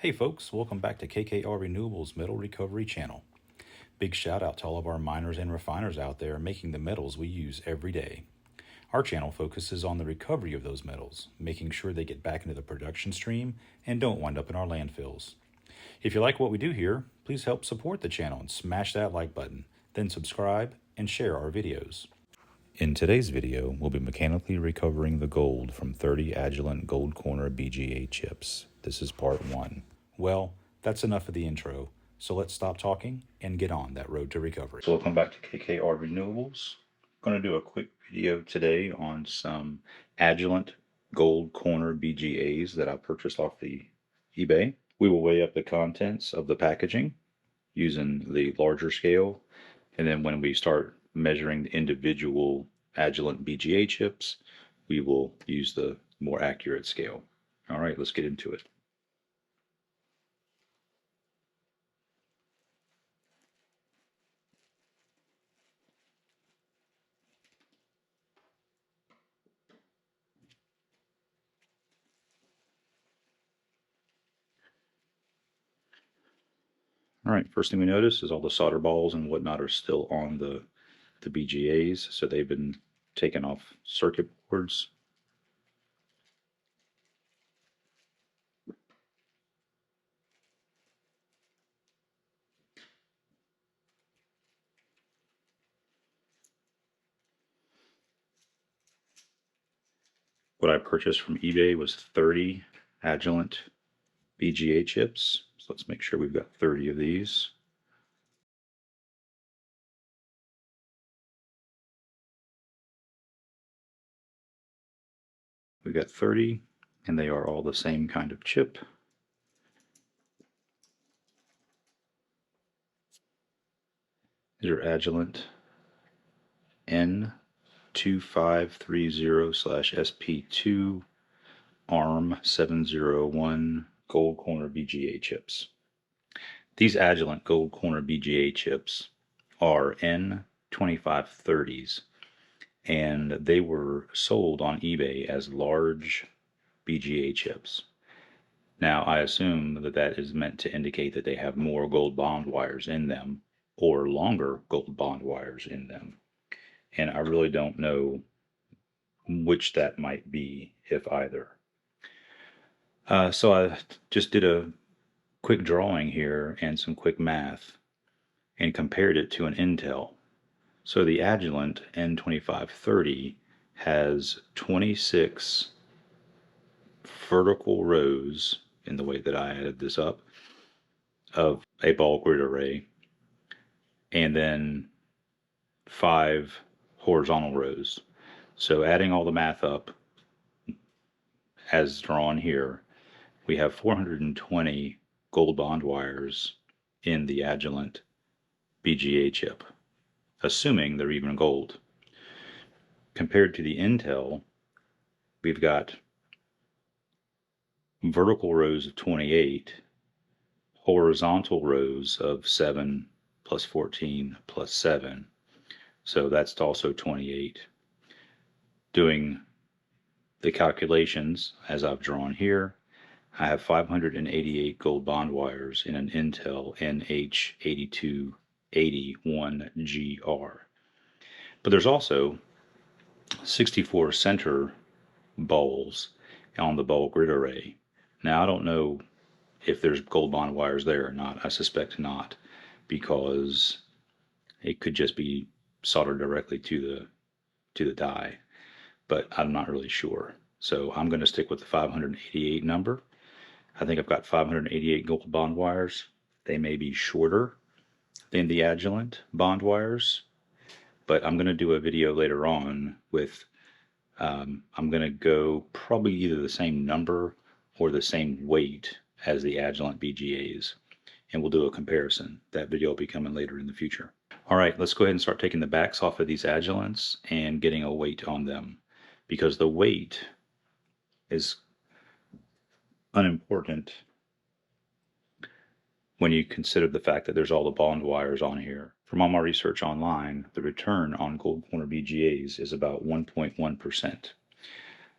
Hey folks, welcome back to KKR Renewables Metal Recovery Channel. Big shout out to all of our miners and refiners out there making the metals we use every day. Our channel focuses on the recovery of those metals, making sure they get back into the production stream and don't wind up in our landfills. If you like what we do here, please help support the channel and smash that like button, then subscribe and share our videos. In today's video, we'll be mechanically recovering the gold from 30 Agilent Gold Corner BGA chips. This is part 1. Well, that's enough of the intro, so let's stop talking and get on that road to recovery. So welcome back to KKR Renewables. I'm going to do a quick video today on some Agilent Gold Corner BGAs that I purchased off the eBay. We will weigh up the contents of the packaging using the larger scale, and then when we start measuring the individual Agilent BGA chips, we will use the more accurate scale. All right, let's get into it. All right, first thing we notice is all the solder balls and whatnot are still on the BGAs, so they've been taken off circuit boards. What I purchased from eBay was 30 Agilent BGA chips. So let's make sure we've got 30 of these. We've got 30, and they are all the same kind of chip. These are Agilent N2530/SP2 ARM701 Gold Corner BGA chips. These Agilent Gold Corner BGA chips are N2530s, and they were sold on eBay as large BGA chips. Now, I assume that that is meant to indicate that they have more gold bond wires in them or longer gold bond wires in them. And I really don't know which that might be, if either. So I just did a quick drawing here and some quick math and compared it to an Intel. So the Agilent N2530 has 26 vertical rows, in the way that I added this up, of a ball grid array, and then 5 horizontal rows. So adding all the math up, as drawn here, we have 420 gold bond wires in the Agilent BGA chip, assuming they're even gold. Compared to the Intel, we've got vertical rows of 28, horizontal rows of 7 plus 14 plus 7. So that's also 28. Doing the calculations as I've drawn here, I have 588 gold bond wires in an Intel NH8281GR. But there's also 64 center balls on the ball grid array. Now, I don't know if there's gold bond wires there or not. I suspect not, because it could just be soldered directly to the die, but I'm not really sure. So I'm going to stick with the 588 number. I think I've got 588 gold bond wires. They may be shorter than the Agilent bond wires, but I'm going to do a video later on with, I'm going to go probably either the same number or the same weight as the Agilent BGAs, and we'll do a comparison. That video will be coming later in the future. All right, let's go ahead and start taking the backs off of these Agilents and getting a weight on them, because the weight is unimportant when you consider the fact that there's all the bond wires on here. From all my research online, the return on Gold Corner BGAs is about 1.1%.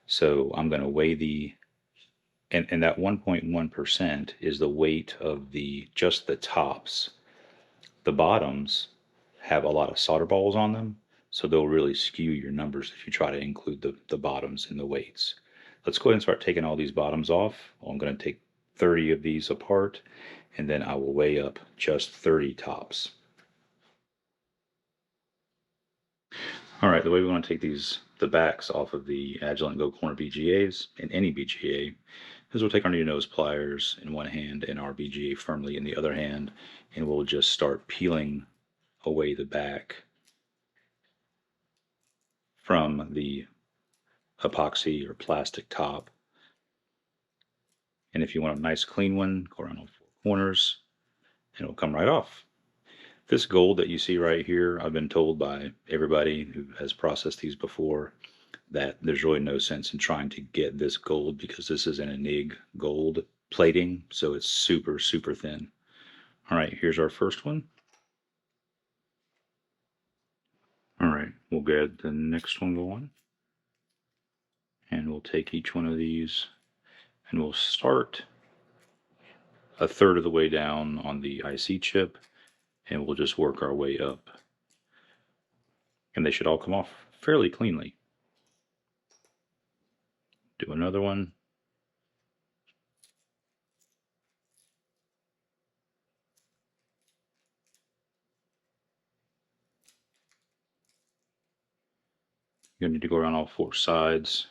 So I'm going to weigh the And that 1.1% is the weight of just the tops. The bottoms have a lot of solder balls on them, so they'll really skew your numbers if you try to include the bottoms in the weights. Let's go ahead and start taking all these bottoms off. I'm going to take 30 of these apart, and then I will weigh up just 30 tops. All right, the way we want to take the backs off of the Agilent Go Corner BGAs, in any BGA, is we'll take our new nose pliers in one hand and our BGA firmly in the other hand, and we'll just start peeling away the back from the epoxy or plastic top. And if you want a nice clean one, go around all four corners and it'll come right off. This gold that you see right here, I've been told by everybody who has processed these before that there's really no sense in trying to get this gold because this is an Enig gold plating, so it's super, super thin. All right, here's our first one. All right, we'll get the next one going. And we'll take each one of these and we'll start a third of the way down on the IC chip and we'll just work our way up. And they should all come off fairly cleanly. Do another one. You're going to need to go around all four sides.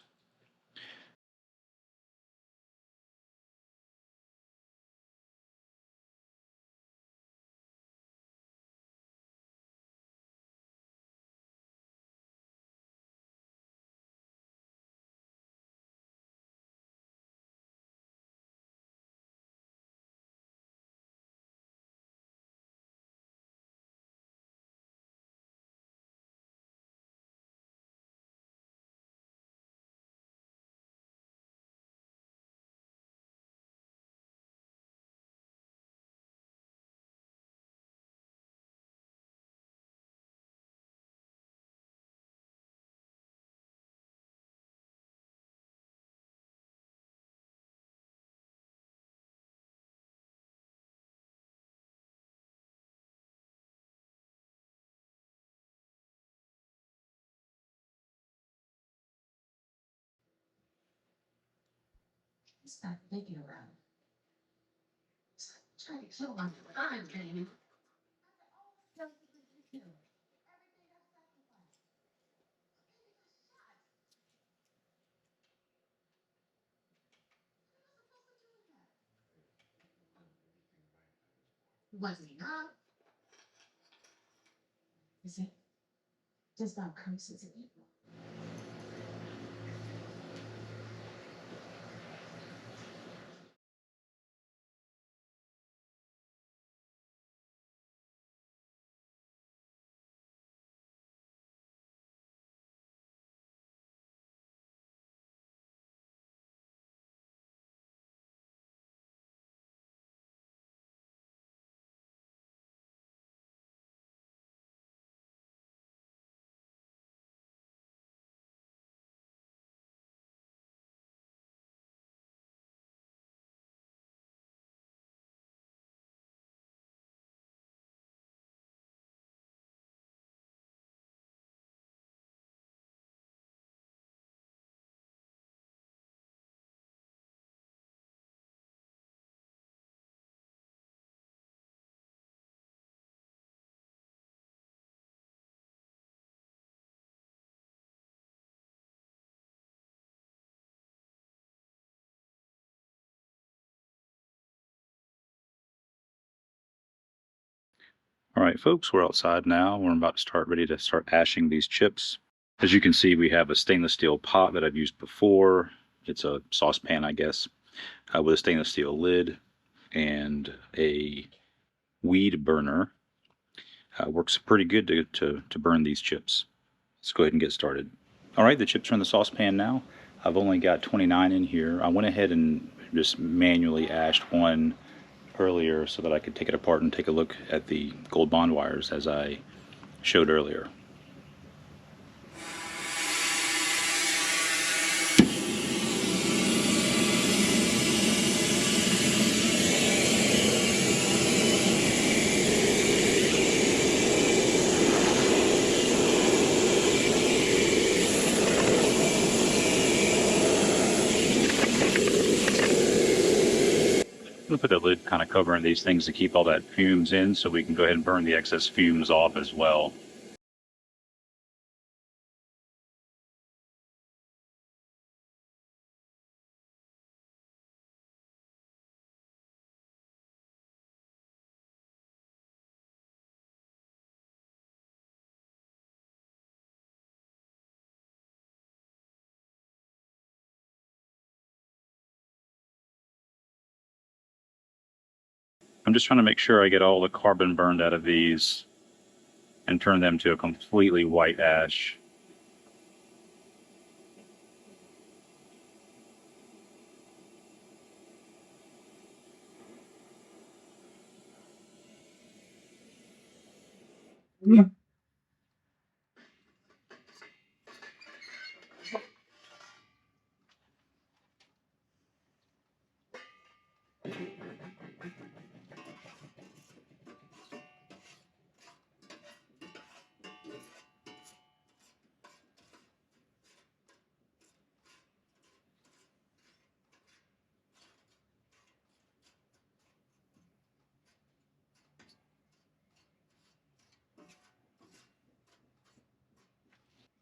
All right, folks, we're outside now. We're about to ready to start ashing these chips. As you can see, we have a stainless steel pot that I've used before. It's a saucepan, I guess, with a stainless steel lid and a weed burner. Works pretty good to burn these chips. Let's go ahead and get started. All right, the chips are in the saucepan now. I've only got 29 in here. I went ahead and just manually ashed one earlier so that I could take it apart and take a look at the gold bond wires as I showed earlier. We'll put the lid kind of covering these things to keep all that fumes in, so we can go ahead and burn the excess fumes off as well. I'm just trying to make sure I get all the carbon burned out of these and turn them to a completely white ash.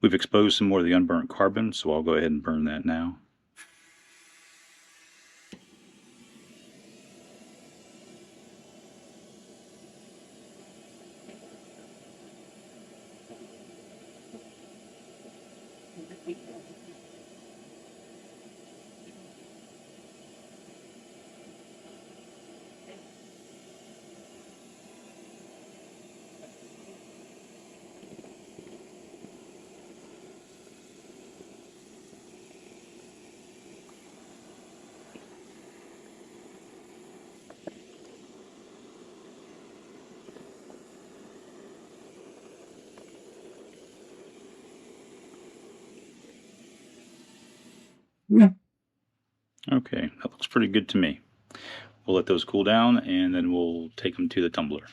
We've exposed some more of the unburnt carbon, so I'll go ahead and burn that now. Okay, that looks pretty good to me. We'll let those cool down and then we'll take them to the tumbler.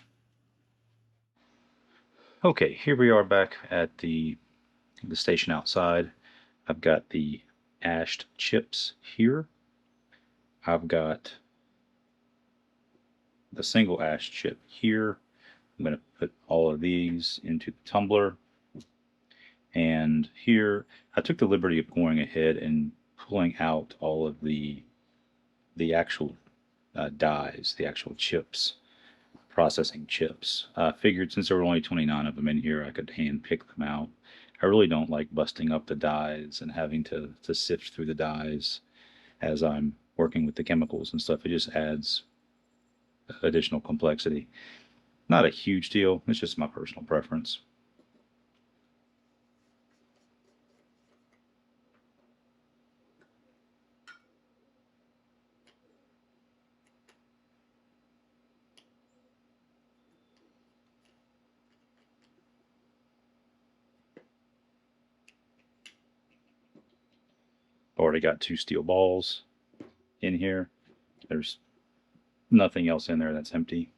Okay, here we are back at the station outside. I've got the ashed chips here. I've got the single ash chip here. I'm going to put all of these into the tumbler. And here, I took the liberty of going ahead and pulling out all of the actual dyes, the actual chips, processing chips. I figured since there were only 29 of them in here, I could hand pick them out. I really don't like busting up the dyes and having to sift through the dyes as I'm working with the chemicals and stuff. It just adds additional complexity. Not a huge deal, it's just my personal preference. Already got 2 steel balls in here. There's nothing else in there that's empty.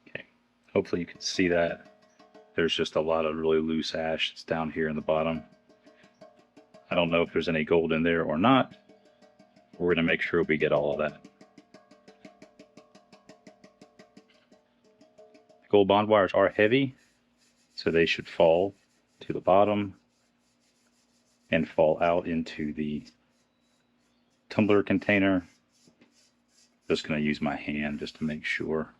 Okay, hopefully you can see that. There's just a lot of really loose ash that's down here in the bottom. I don't know if there's any gold in there or not. We're going to make sure we get all of that. Gold bond wires are heavy, so they should fall to the bottom and fall out into the tumbler container. Just going to use my hand just to make sure.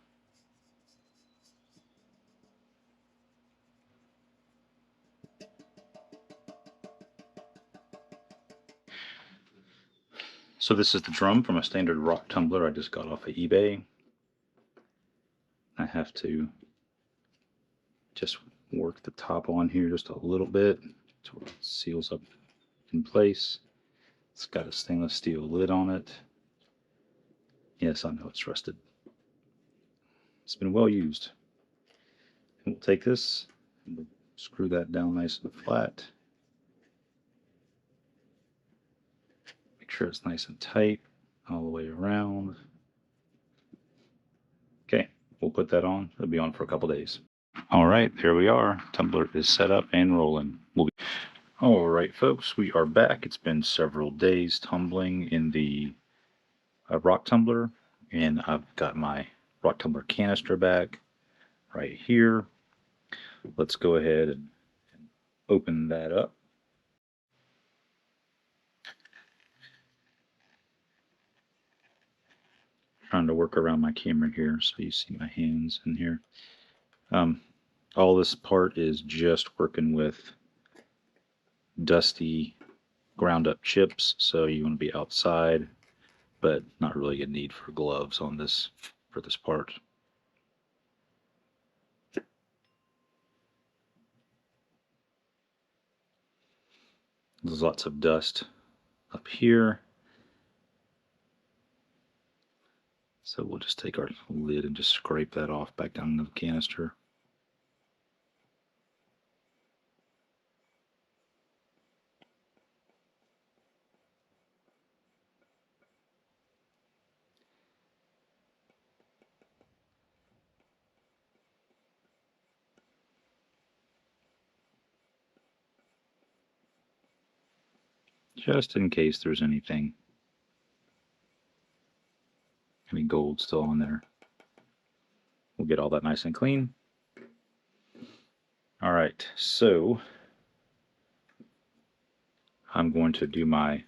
So this is the drum from a standard rock tumbler I just got off of eBay. I have to just work the top on here just a little bit so it seals up in place. It's got a stainless steel lid on it. Yes, I know it's rusted. It's been well used. And we'll take this and we'll screw that down nice and flat. Make sure it's nice and tight all the way around. Okay, we'll put that on. It'll be on for a couple days. All right, there we are. Tumbler is set up and rolling. All right, folks, we are back. It's been several days tumbling in the rock tumbler, and I've got my rock tumbler canister back right here. Let's go ahead and open that up. Trying to work around my camera here so you see my hands in here. All this part is just working with dusty ground up chips, so you want to be outside, but not really a need for gloves on this for this part. There's lots of dust up here, so we'll just take our lid and just scrape that off back down into the canister. Just in case there's any gold still on there. We'll get all that nice and clean. All right, so I'm going to do my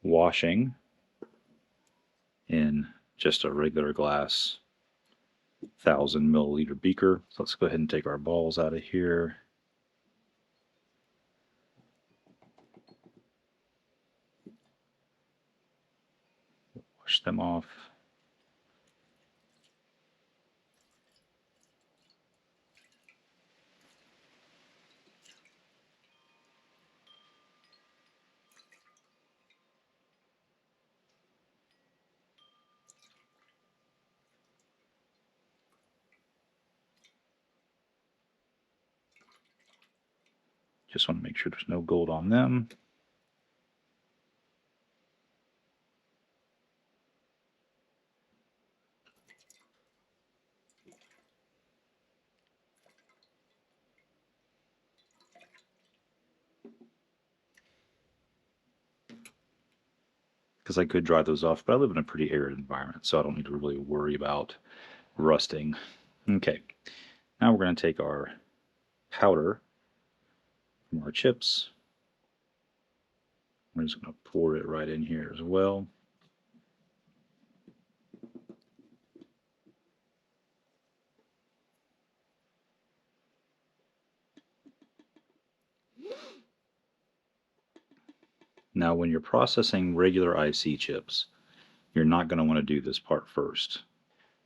washing in just a regular glass 1,000 milliliter beaker. So let's go ahead and take our balls out of here. Wash them off. Just want to make sure there's no gold on them. Because I could dry those off, but I live in a pretty arid environment, so I don't need to really worry about rusting. Okay, now we're going to take our powder from our chips. We're just going to pour it right in here as well. Now, when you're processing regular IC chips, you're not going to want to do this part first.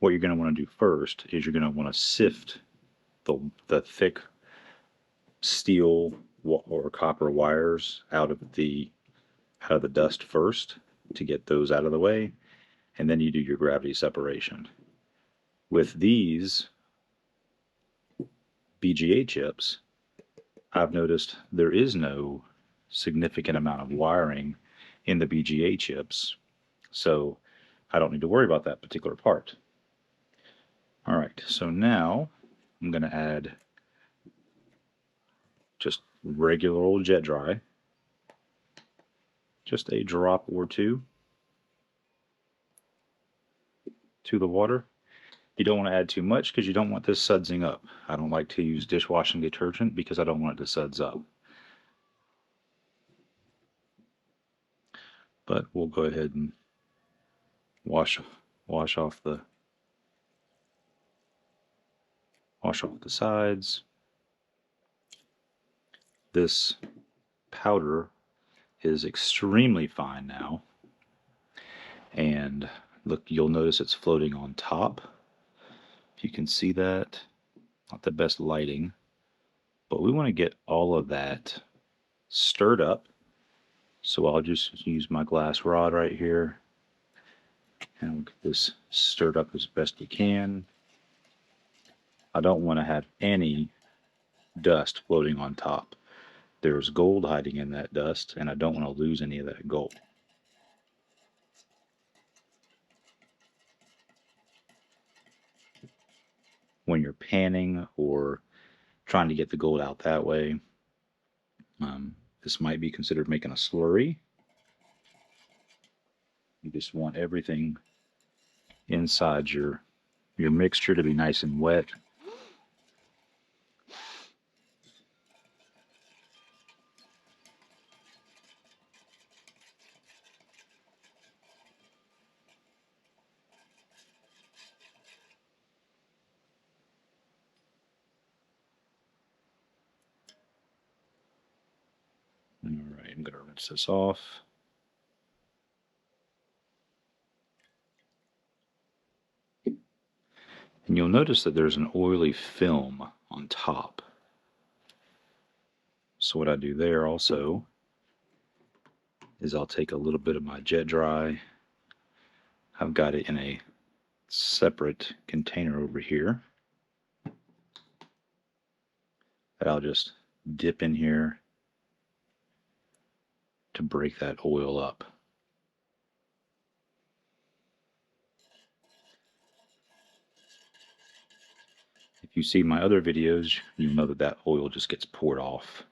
What you're going to want to do first is you're going to want to sift the thick steel or copper wires out of the dust first to get those out of the way, and then you do your gravity separation. With these BGA chips, I've noticed there is no significant amount of wiring in the BGA chips, so I don't need to worry about that particular part. All right, so now I'm going to add just regular old jet dry, just a drop or two to the water. You don't want to add too much because you don't want this sudsing up. I don't like to use dishwashing detergent because I don't want it to suds up. But we'll go ahead and wash off the sides. This powder is extremely fine now. And look, you'll notice it's floating on top. If you can see that, not the best lighting, but we want to get all of that stirred up. So I'll just use my glass rod right here and we'll get this stirred up as best we can. I don't want to have any dust floating on top. There's gold hiding in that dust, and I don't want to lose any of that gold. When you're panning or trying to get the gold out that way, this might be considered making a slurry. You just want everything inside your mixture to be nice and wet. All right, I'm going to rinse this off. And you'll notice that there's an oily film on top. So what I do there also is I'll take a little bit of my jet dry. I've got it in a separate container over here that I'll just dip in here to break that oil up. If you see my other videos, you'll know that that oil just gets poured off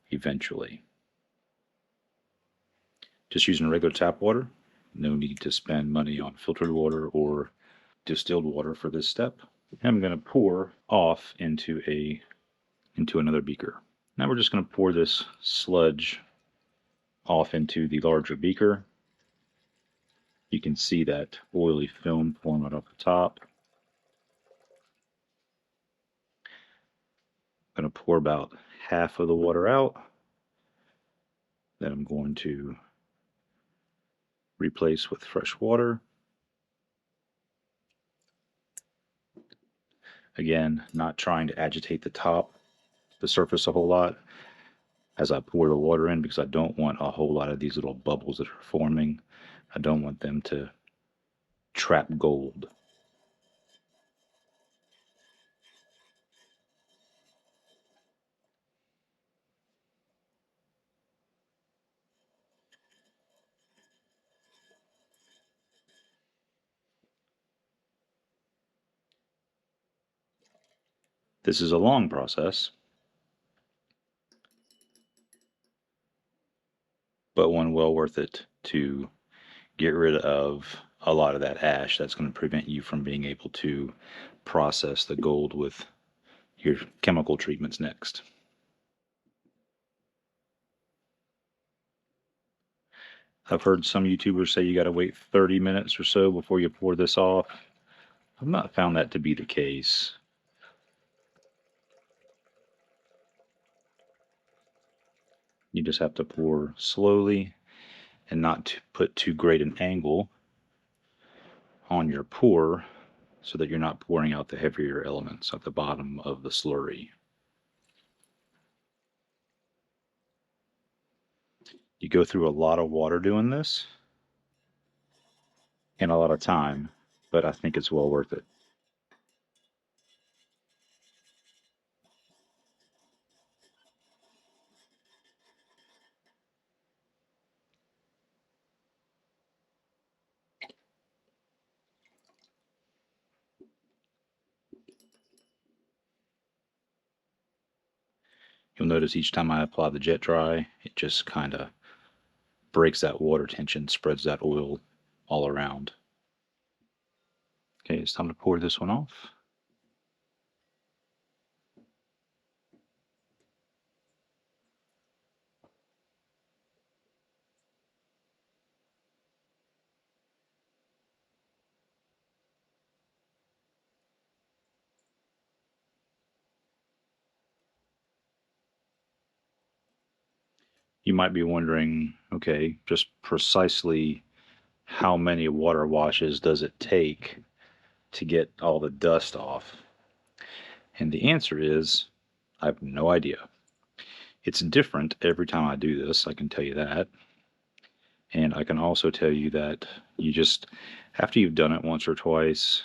eventually. Just using regular tap water. No need to spend money on filtered water or distilled water for this step. I'm going to pour off into another beaker. Now we're just going to pour this sludge off into the larger beaker. You can see that oily film pouring right off the top. I'm going to pour about half of the water out. Then I'm going to replace with fresh water. Again, not trying to agitate the surface a whole lot as I pour the water in, because I don't want a whole lot of these little bubbles that are forming. I don't want them to trap gold. This is a long process, but one well worth it to get rid of a lot of that ash that's going to prevent you from being able to process the gold with your chemical treatments next. I've heard some YouTubers say you got to wait 30 minutes or so before you pour this off. I've not found that to be the case. You just have to pour slowly and not to put too great an angle on your pour so that you're not pouring out the heavier elements at the bottom of the slurry. You go through a lot of water doing this and a lot of time, but I think it's well worth it. You'll notice each time I apply the jet dry, it just kind of breaks that water tension, spreads that oil all around. Okay, it's time to pour this one off. You might be wondering, okay, just precisely how many water washes does it take to get all the dust off? And the answer is, I have no idea. It's different every time I do this, I can tell you that. And I can also tell you that you just, after you've done it once or twice,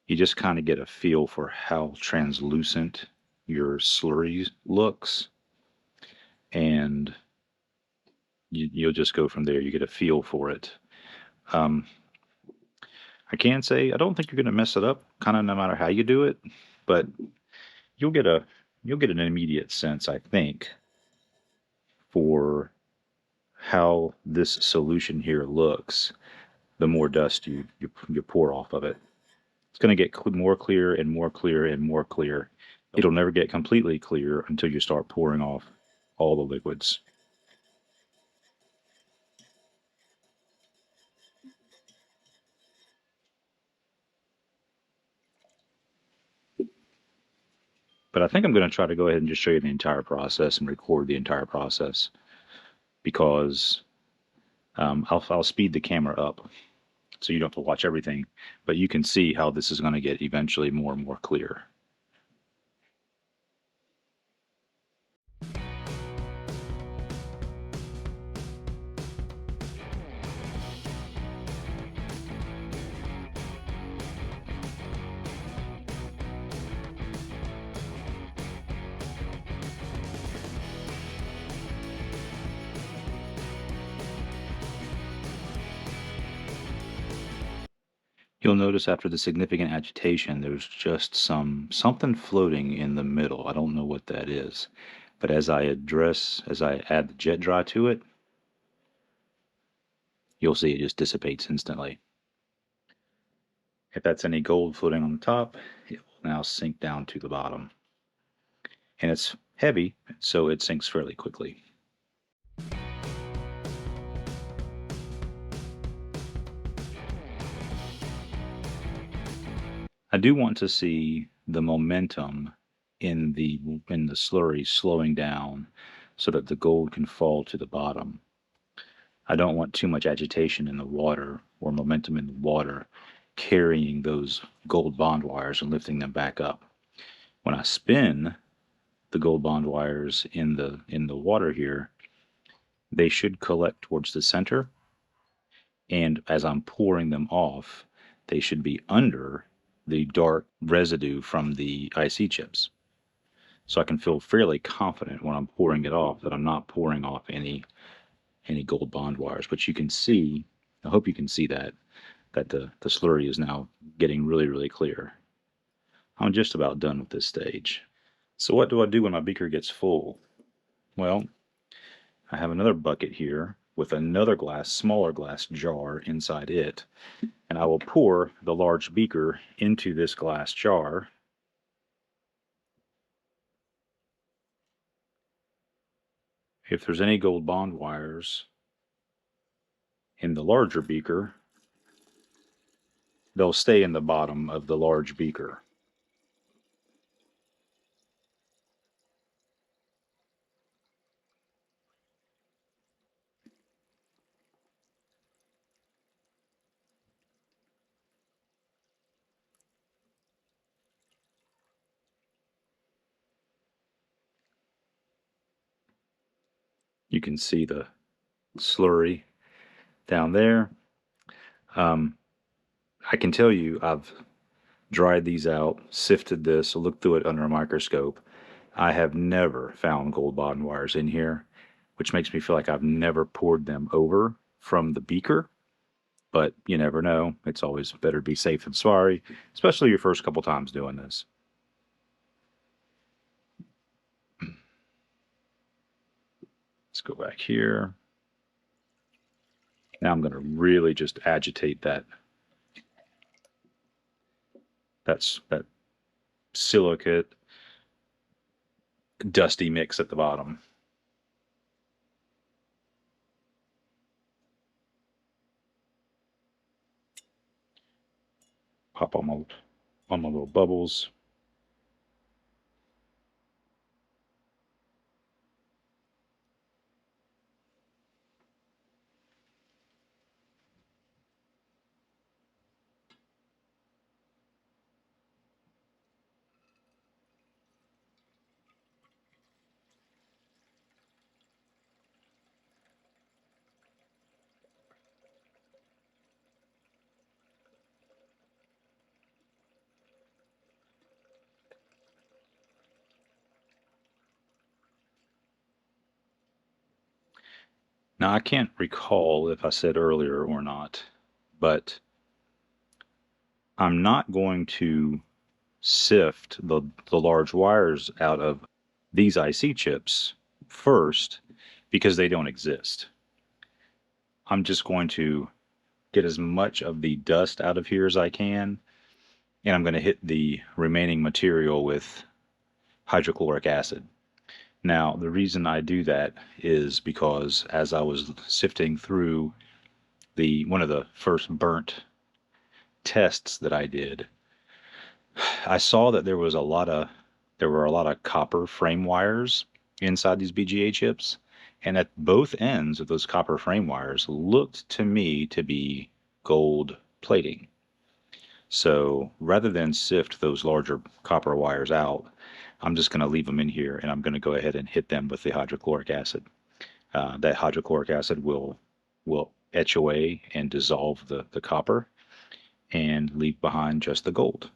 you just kind of get a feel for how translucent your slurry looks. And you'll just go from there. You get a feel for it. Um, I can say I don't think you're going to mess it up, kind of no matter how you do it, but you'll get a you'll get an immediate sense, I think, for how this solution here looks. The more dust you pour off of it, it's going to get more clear and more clear and more clear. It'll never get completely clear until you start pouring off all the liquids. But I think I'm going to try to go ahead and just show you the entire process and record the entire process because I'll speed the camera up so you don't have to watch everything, but you can see how this is going to get eventually more and more clear. You'll notice after the significant agitation, there's just something floating in the middle. I don't know what that is, but as I add the jet dry to it, you'll see it just dissipates instantly. If that's any gold floating on the top, it will now sink down to the bottom. And it's heavy, so it sinks fairly quickly. I do want to see the momentum in the slurry slowing down so that the gold can fall to the bottom. I don't want too much agitation in the water or momentum in the water carrying those gold bond wires and lifting them back up. When I spin the gold bond wires in the water here, they should collect towards the center, and as I'm pouring them off, they should be under the dark residue from the IC chips. So I can feel fairly confident when I'm pouring it off that I'm not pouring off any gold bond wires. But you can see, I hope you can see that the slurry is now getting really, really clear. I'm just about done with this stage. So what do I do when my beaker gets full? Well, I have another bucket here with another smaller glass jar inside it, and I will pour the large beaker into this glass jar. If there's any gold bond wires in the larger beaker, they'll stay in the bottom of the large beaker. You can see the slurry down there. Um, I can tell you I've dried these out, sifted this, looked through it under a microscope. I have never found gold bond wires in here, which makes me feel like I've never poured them over from the beaker. But you never know. It's always better to be safe than sorry, especially your first couple times doing this. Let's go back here. Now I'm going to really just agitate that silicate dusty mix at the bottom. Pop on my little bubbles. Now, I can't recall if I said earlier or not, but I'm not going to sift the large wires out of these IC chips first because they don't exist. I'm just going to get as much of the dust out of here as I can, and I'm going to hit the remaining material with hydrochloric acid. Now, the reason I do that is because as I was sifting through the one of the first burnt tests that I did, I saw that there were a lot of copper frame wires inside these BGA chips, and at both ends of those copper frame wires looked to me to be gold plating. So rather than sift those larger copper wires out, I'm just going to leave them in here, and I'm going to go ahead and hit them with the hydrochloric acid. That hydrochloric acid will etch away and dissolve the copper and leave behind just the gold.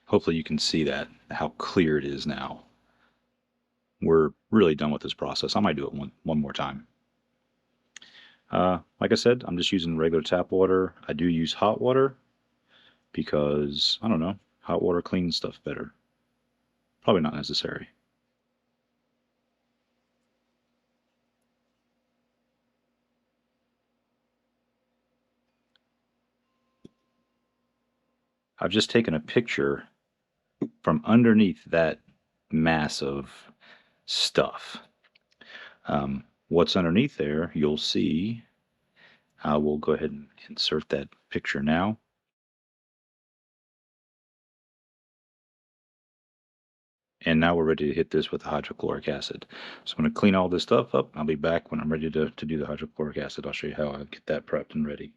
Hopefully you can see that, how clear it is now. We're really done with this process. I might do it one more time. Like I said, I'm just using regular tap water. I do use hot water because, I don't know, hot water cleans stuff better. Probably not necessary. I've just taken a picture from underneath that mass of stuff. What's underneath there, you'll see. I will go ahead and insert that picture now. And now we're ready to hit this with the hydrochloric acid. So I'm going to clean all this stuff up. I'll be back when I'm ready to do the hydrochloric acid. I'll show you how I get that prepped and ready.